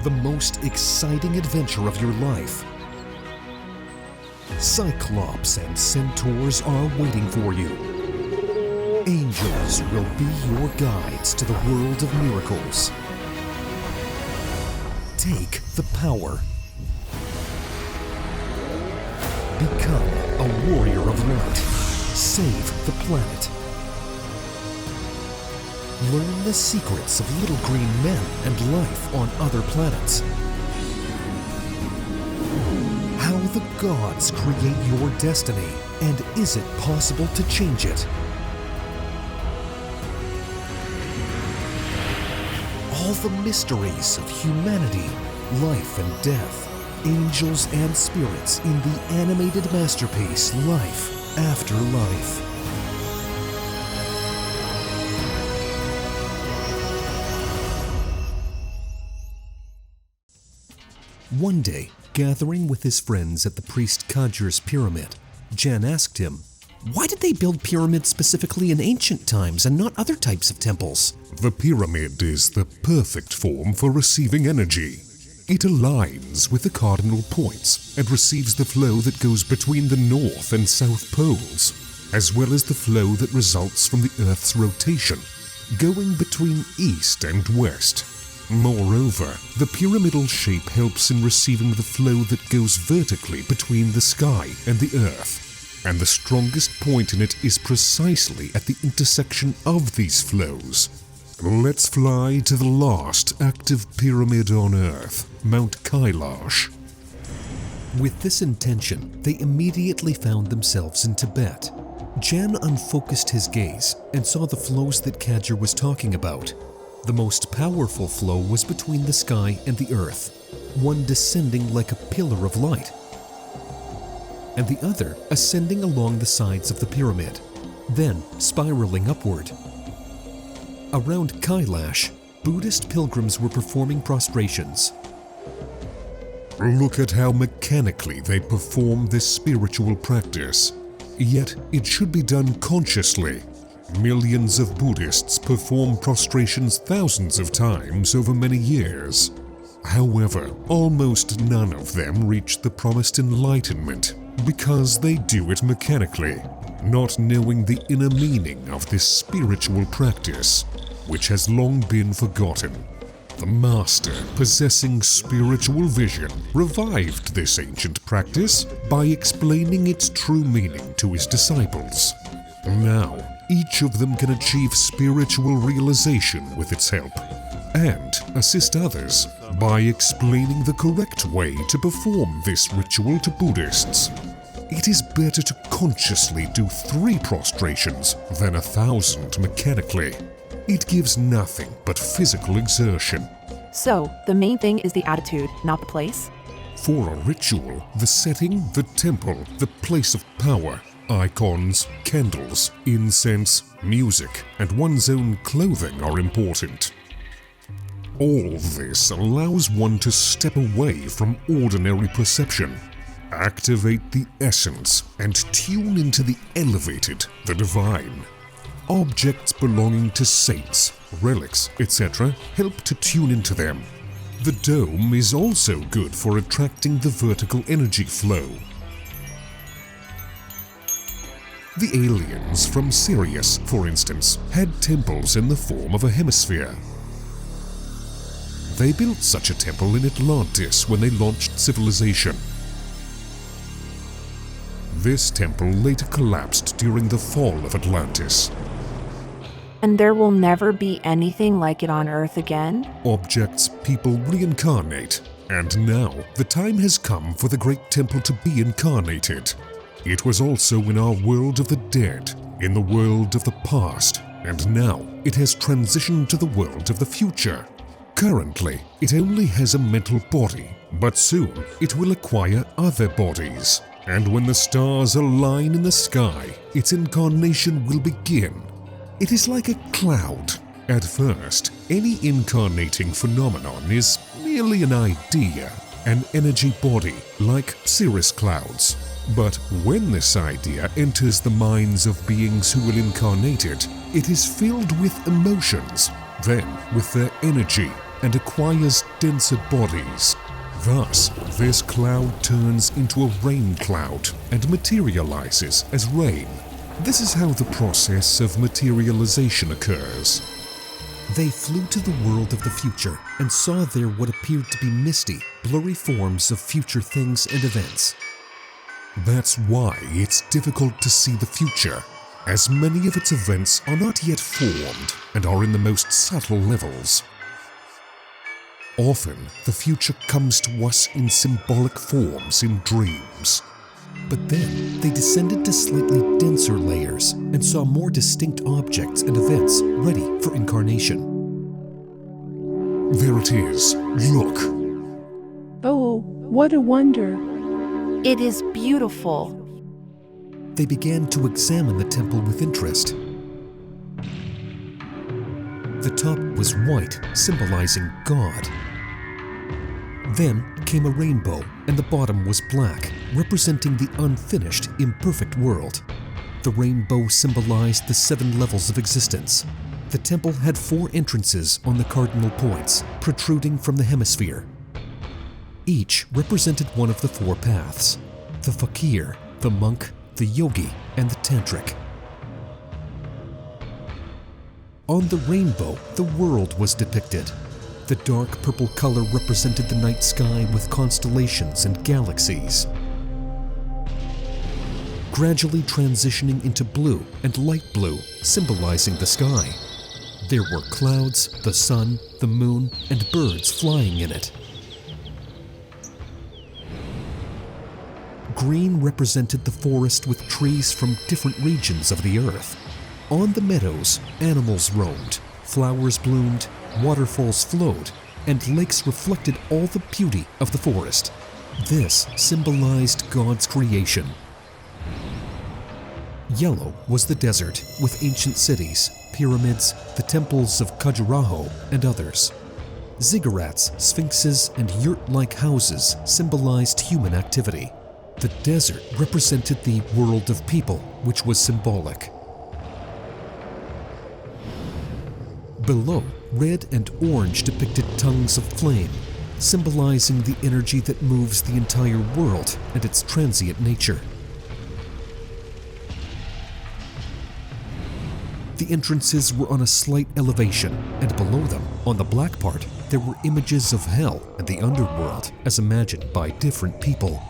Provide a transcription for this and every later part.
the most exciting adventure of your life. Cyclops and centaurs are waiting for you. Angels will be your guides to the world of miracles. Take the power. Become a warrior of light. Save the planet. Learn the secrets of little green men and life on other planets. How the gods create your destiny, and is it possible to change it? All the mysteries of humanity, life and death, angels and spirits in the animated masterpiece Life After Life. One day, gathering with his friends at the priest Kadger's pyramid, Jan asked him, why did they build pyramids specifically in ancient times and not other types of temples? The pyramid is the perfect form for receiving energy. It aligns with the cardinal points and receives the flow that goes between the north and south poles, as well as the flow that results from the Earth's rotation, going between east and west. Moreover, the pyramidal shape helps in receiving the flow that goes vertically between the sky and the Earth, and the strongest point in it is precisely at the intersection of these flows. Let's fly to the last active pyramid on Earth, Mount Kailash. With this intention, they immediately found themselves in Tibet. Jan unfocused his gaze and saw the flows that Kadger was talking about. The most powerful flow was between the sky and the earth, one descending like a pillar of light, and the other ascending along the sides of the pyramid, then spiraling upward. Around Kailash, Buddhist pilgrims were performing prostrations. Look at how mechanically they perform this spiritual practice. Yet it should be done consciously. Millions of Buddhists perform prostrations thousands of times over many years. However, almost none of them reach the promised enlightenment because they do it mechanically, not knowing the inner meaning of this spiritual practice, which has long been forgotten. The master, possessing spiritual vision, revived this ancient practice by explaining its true meaning to his disciples. Now, each of them can achieve spiritual realization with its help, and assist others by explaining the correct way to perform this ritual to Buddhists. It is better to consciously do 3 prostrations than 1,000 mechanically. It gives nothing but physical exertion. So, the main thing is the attitude, not the place? For a ritual, the setting, the temple, the place of power, icons, candles, incense, music, and one's own clothing are important. All this allows one to step away from ordinary perception, activate the essence, and tune into the elevated, the divine. Objects belonging to saints, relics, etc. help to tune into them. The dome is also good for attracting the vertical energy flow. The aliens from Sirius, for instance, had temples in the form of a hemisphere. They built such a temple in Atlantis when they launched civilization. This temple later collapsed during the fall of Atlantis. And there will never be anything like it on Earth again? Objects, people reincarnate, and now the time has come for the great temple to be incarnated. It was also in our world of the dead, in the world of the past, and now it has transitioned to the world of the future. Currently, it only has a mental body, but soon it will acquire other bodies. And when the stars align in the sky, its incarnation will begin. It is like a cloud. At first, any incarnating phenomenon is merely an idea, an energy body like cirrus clouds. But when this idea enters the minds of beings who will incarnate it, it is filled with emotions, then with their energy, and acquires denser bodies. Thus, this cloud turns into a rain cloud and materializes as rain. This is how the process of materialization occurs. They flew to the world of the future and saw there what appeared to be misty, blurry forms of future things and events. That's why it's difficult to see the future, as many of its events are not yet formed and are in the most subtle levels. Often, the future comes to us in symbolic forms in dreams. But then they descended to slightly denser layers and saw more distinct objects and events ready for incarnation. There it is. Look. Oh, what a wonder! It is beautiful. They began to examine the temple with interest. The top was white, symbolizing God. Then came a rainbow, and the bottom was black, representing the unfinished, imperfect world. The rainbow symbolized the 7 levels of existence. The temple had 4 entrances on the cardinal points, protruding from the hemisphere. Each represented one of the 4 paths: the fakir, the monk, the yogi, and the tantric. On the rainbow, the world was depicted. The dark purple color represented the night sky with constellations and galaxies, gradually transitioning into blue and light blue, symbolizing the sky. There were clouds, the sun, the moon, and birds flying in it. Green represented the forest with trees from different regions of the earth. On the meadows, animals roamed, flowers bloomed, waterfalls flowed, and lakes reflected all the beauty of the forest. This symbolized God's creation. Yellow was the desert, with ancient cities, pyramids, the temples of Khajuraho, and others. Ziggurats, sphinxes, and yurt-like houses symbolized human activity. The desert represented the world of people, which was symbolic. Below, red and orange depicted tongues of flame, symbolizing the energy that moves the entire world and its transient nature. The entrances were on a slight elevation, and below them, on the black part, there were images of hell and the underworld as imagined by different people.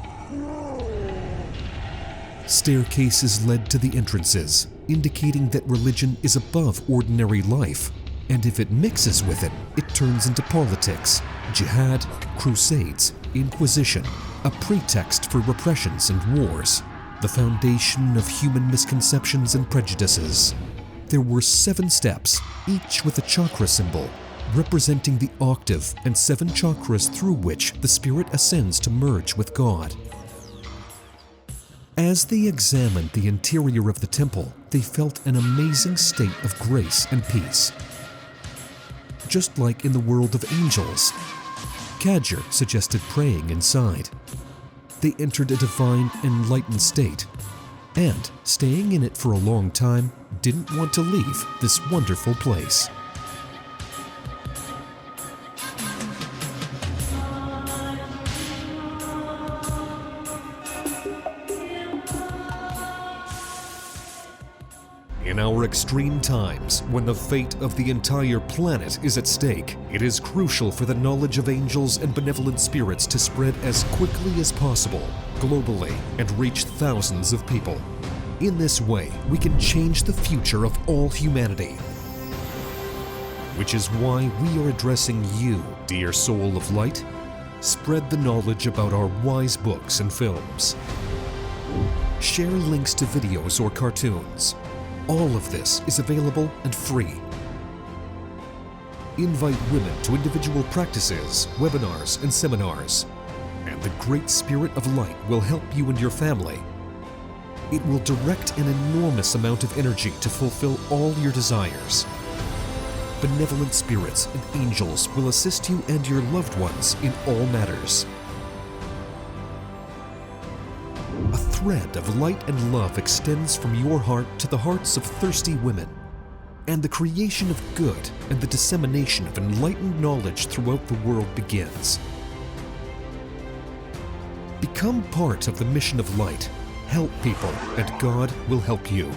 Staircases led to the entrances, indicating that religion is above ordinary life, and if it mixes with it, it turns into politics, jihad, crusades, inquisition, a pretext for repressions and wars, the foundation of human misconceptions and prejudices. There were 7 steps, each with a chakra symbol, representing the octave and 7 chakras through which the spirit ascends to merge with God. As they examined the interior of the temple, they felt an amazing state of grace and peace. Just like in the world of angels, Kadger suggested praying inside. They entered a divine, enlightened state, and, staying in it for a long time, didn't want to leave this wonderful place. In our extreme times, when the fate of the entire planet is at stake, it is crucial for the knowledge of angels and benevolent spirits to spread as quickly as possible, globally, and reach thousands of people. In this way, we can change the future of all humanity. Which is why we are addressing you, dear soul of light. Spread the knowledge about our wise books and films. Share links to videos or cartoons. All of this is available and free. Invite women to individual practices, webinars, and seminars. And the Great Spirit of Light will help you and your family. It will direct an enormous amount of energy to fulfill all your desires. Benevolent spirits and angels will assist you and your loved ones in all matters. A thread of light and love extends from your heart to the hearts of thirsty women. and the creation of good and the dissemination of enlightened knowledge throughout the world begins. Become part of the mission of light. Help people, and God will help you.